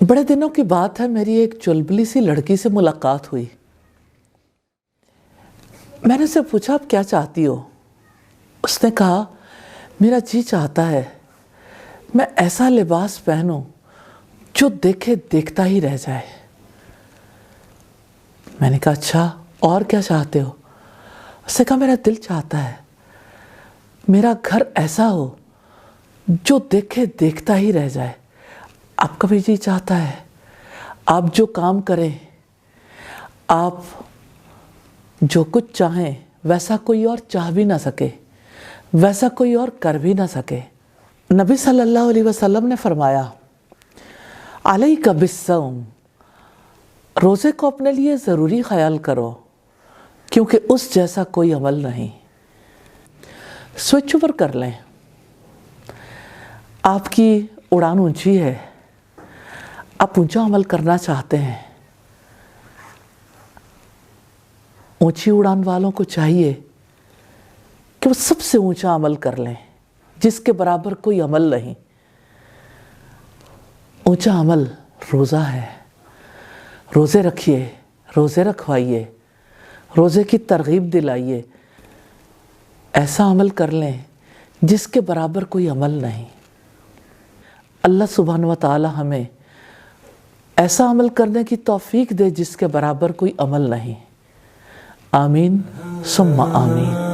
بڑے دنوں کی بات ہے، میری ایک چلبلی سی لڑکی سے ملاقات ہوئی۔ میں نے اسے پوچھا آپ کیا چاہتی ہو؟ اس نے کہا میرا جی چاہتا ہے میں ایسا لباس پہنوں جو دیکھے دیکھتا ہی رہ جائے۔ میں نے کہا اچھا اور کیا چاہتے ہو؟ اس نے کہا میرا دل چاہتا ہے میرا گھر ایسا ہو جو دیکھے دیکھتا ہی رہ جائے۔ آپ کا بھی جی چاہتا ہے آپ جو کام کریں، آپ جو کچھ چاہیں ویسا کوئی اور چاہ بھی نہ سکے، ویسا کوئی اور کر بھی نہ سکے۔ نبی صلی اللہ علیہ وسلم نے فرمایا علیک بالصوم، روزے کو اپنے لیے ضروری خیال کرو کیونکہ اس جیسا کوئی عمل نہیں۔ سوئچ اوور کر لیں، آپ کی اڑان اونچی ہے، آپ اونچا عمل کرنا چاہتے ہیں۔ اونچی اڑان والوں کو چاہیے کہ وہ سب سے اونچا عمل کر لیں جس کے برابر کوئی عمل نہیں۔ اونچا عمل روزہ ہے۔ روزے رکھیے، روزے رکھوائیے، روزے کی ترغیب دلائیے، ایسا عمل کر لیں جس کے برابر کوئی عمل نہیں۔ اللہ سبحانہ و تعالی ہمیں ایسا عمل کرنے کی توفیق دے جس کے برابر کوئی عمل نہیں۔ آمین ثم آمین۔